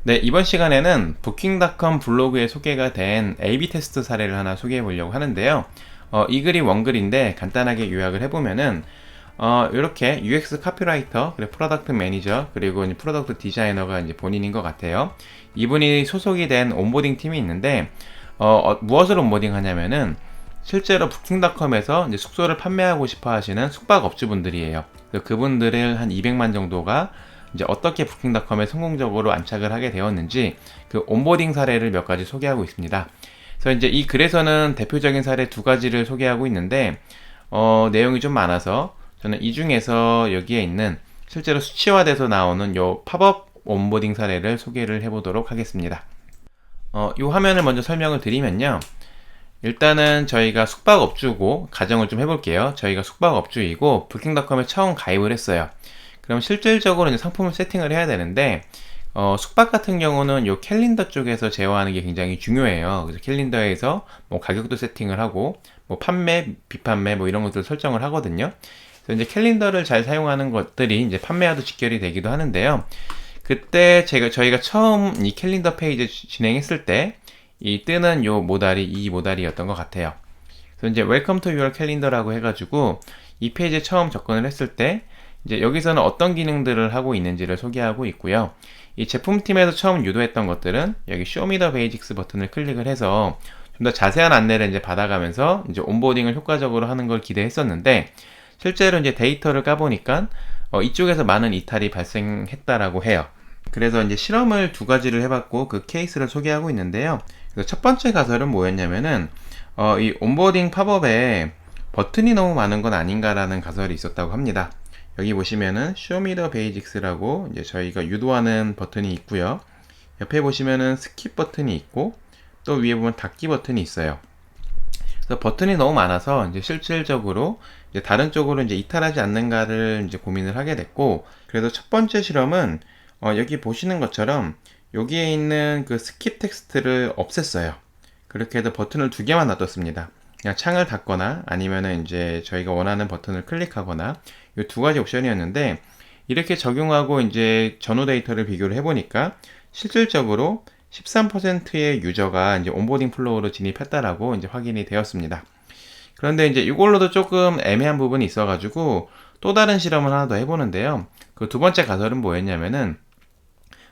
네, 이번 시간에는 부킹닷컴 블로그에 소개가 된 A/B 테스트 사례를 하나 소개해 보려고 하는데요. 이 글이 원글인데 간단하게 요약을 해보면은 이렇게 UX 카피라이터, 그리고 프로덕트 매니저, 그리고 이제 프로덕트 디자이너가 이제 본인인 것 같아요. 이분이 소속이 된 온보딩 팀이 있는데 무엇을 온보딩 하냐면은 실제로 부킹닷컴에서 이제 숙소를 판매하고 싶어 하시는 숙박업주분들이에요. 그분들을 한 200만 정도가 이제 어떻게 부킹닷컴에 성공적으로 안착을 하게 되었는지 그 온보딩 사례를 몇 가지 소개하고 있습니다. 그래서 이제 이 글에서는 대표적인 사례 두 가지를 소개하고 있는데 내용이 좀 많아서 저는 이 중에서 여기에 있는 실제로 수치화돼서 나오는 요 팝업 온보딩 사례를 소개를 해보도록 하겠습니다. 이 화면을 먼저 설명을 드리면요. 일단은 저희가 숙박업주고 가정을 좀 해볼게요. 저희가 숙박업주이고 부킹닷컴에 처음 가입을 했어요. 그럼 실질적으로 이제 상품을 세팅을 해야 되는데 숙박 같은 경우는 요 캘린더 쪽에서 제어하는 게 굉장히 중요해요. 그래서 캘린더에서 뭐 가격도 세팅을 하고 뭐 판매, 비판매 뭐 이런 것들을 설정을 하거든요. 그래서 이제 캘린더를 잘 사용하는 것들이 이제 판매와도 직결이 되기도 하는데요. 그때 저희가 처음 이 캘린더 페이지 진행했을 때 이 뜨는 요 모달이 이 모달이었던 것 같아요. 그래서 이제 Welcome to your calendar라고 해가지고 이 페이지에 처음 접근을 했을 때 이제 여기서는 어떤 기능들을 하고 있는지를 소개하고 있고요. 이 제품팀에서 처음 유도했던 것들은 여기 Show me the basics 버튼을 클릭을 해서 좀 더 자세한 안내를 이제 받아가면서 이제 온보딩을 효과적으로 하는 걸 기대했었는데 실제로 이제 데이터를 까보니까 이쪽에서 많은 이탈이 발생했다라고 해요. 그래서 이제 실험을 두 가지를 해봤고 그 케이스를 소개하고 있는데요. 그래서 첫 번째 가설은 뭐였냐면은 이 온보딩 팝업에 버튼이 너무 많은 건 아닌가라는 가설이 있었다고 합니다. 여기 보시면은 Show me the basics라고 이제 저희가 유도하는 버튼이 있고요. 옆에 보시면은 스킵 버튼이 있고 또 위에 보면 닫기 버튼이 있어요. 그래서 버튼이 너무 많아서 이제 실질적으로 이제 다른 쪽으로 이제 이탈하지 않는가를 이제 고민을 하게 됐고, 그래서 첫 번째 실험은 여기 보시는 것처럼 여기에 있는 그 스킵 텍스트를 없앴어요. 그렇게 해서 버튼을 두 개만 놔뒀습니다. 그냥 창을 닫거나 아니면은 이제 저희가 원하는 버튼을 클릭하거나 이 두 가지 옵션이었는데 이렇게 적용하고 이제 전후 데이터를 비교를 해보니까 실질적으로 13%의 유저가 이제 온보딩 플로우로 진입했다라고 이제 확인이 되었습니다. 그런데 이제 이걸로도 조금 애매한 부분이 있어가지고 또 다른 실험을 하나 더 해보는데요. 그 두 번째 가설은 뭐였냐면은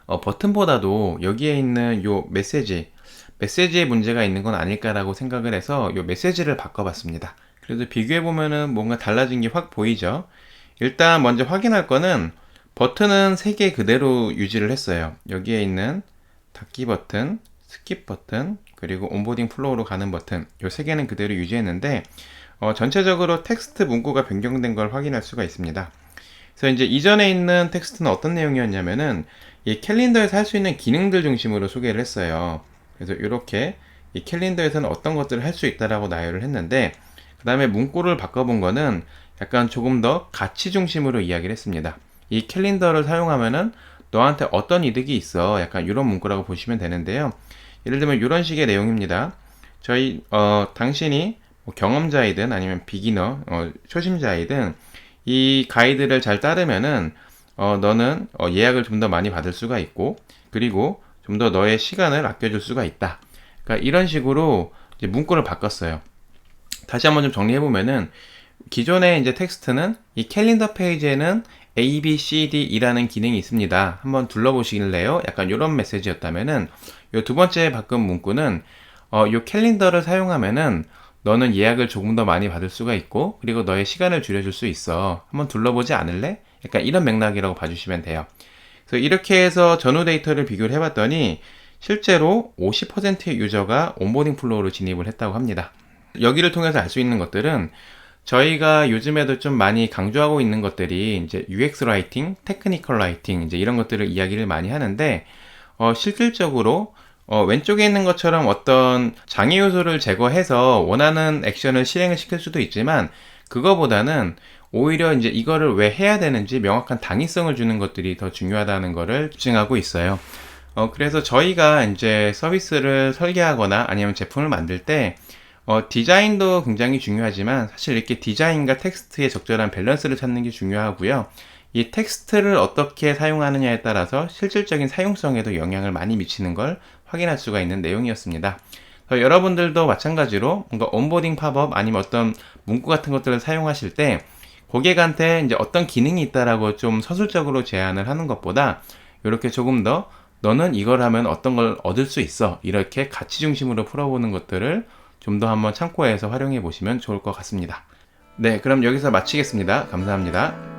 버튼보다도 여기에 있는 요 메시지에 문제가 있는 건 아닐까라고 생각을 해서 요 메시지를 바꿔봤습니다. 그래서 비교해보면은 뭔가 달라진 게 확 보이죠. 일단 먼저 확인할 거는 버튼은 3개 그대로 유지를 했어요. 여기에 있는 닫기 버튼, 스킵 버튼, 그리고 온보딩 플로우로 가는 버튼 요 3개는 그대로 유지했는데 전체적으로 텍스트 문구가 변경된 걸 확인할 수가 있습니다. 그래서 이제 이전에 있는 텍스트는 어떤 내용이었냐면은 이 캘린더에서 할 수 있는 기능들 중심으로 소개를 했어요. 그래서 이렇게 이 캘린더에서는 어떤 것들을 할 수 있다라고 나열을 했는데 그 다음에 문구를 바꿔본 거는 약간 조금 더 가치 중심으로 이야기를 했습니다. 이 캘린더를 사용하면은 너한테 어떤 이득이 있어, 약간 이런 문구라고 보시면 되는데요. 예를 들면 이런 식의 내용입니다. 당신이 뭐 경험자이든 아니면 비기너, 초심자이든 이 가이드를 잘 따르면은 너는 예약을 좀 더 많이 받을 수가 있고, 그리고 좀 더 너의 시간을 아껴줄 수가 있다. 그러니까 이런 식으로 이제 문구를 바꿨어요. 다시 한번 좀 정리해보면은 기존의 이제 텍스트는 이 캘린더 페이지에는 A, B, C, D이라는 기능이 있습니다. 한번 둘러보시길래요. 약간 이런 메시지였다면은 요 두 번째 바꾼 문구는 요 캘린더를 사용하면은 너는 예약을 조금 더 많이 받을 수가 있고 그리고 너의 시간을 줄여줄 수 있어. 한번 둘러보지 않을래? 약간 이런 맥락이라고 봐주시면 돼요. 그래서 이렇게 해서 전후 데이터를 비교를 해봤더니 실제로 50%의 유저가 온보딩 플로우로 진입을 했다고 합니다. 여기를 통해서 알 수 있는 것들은 저희가 요즘에도 좀 많이 강조하고 있는 것들이 이제 UX 라이팅, 테크니컬 라이팅 이제 이런 것들을 이야기를 많이 하는데 실질적으로 왼쪽에 있는 것처럼 어떤 장애 요소를 제거해서 원하는 액션을 실행을 시킬 수도 있지만 그거보다는 오히려 이제 이거를 왜 해야 되는지 명확한 당위성을 주는 것들이 더 중요하다는 것을 주장하고 있어요. 그래서 저희가 이제 서비스를 설계하거나 아니면 제품을 만들 때 디자인도 굉장히 중요하지만 사실 이렇게 디자인과 텍스트의 적절한 밸런스를 찾는 게 중요하고요. 이 텍스트를 어떻게 사용하느냐에 따라서 실질적인 사용성에도 영향을 많이 미치는 걸 확인할 수가 있는 내용이었습니다. 여러분들도 마찬가지로 뭔가 온보딩 팝업 아니면 어떤 문구 같은 것들을 사용하실 때 고객한테 이제 어떤 기능이 있다라고 좀 서술적으로 제안을 하는 것보다 이렇게 조금 더 너는 이걸 하면 어떤 걸 얻을 수 있어, 이렇게 가치 중심으로 풀어보는 것들을 좀 더 한번 참고해서 활용해 보시면 좋을 것 같습니다. 네, 그럼 여기서 마치겠습니다. 감사합니다.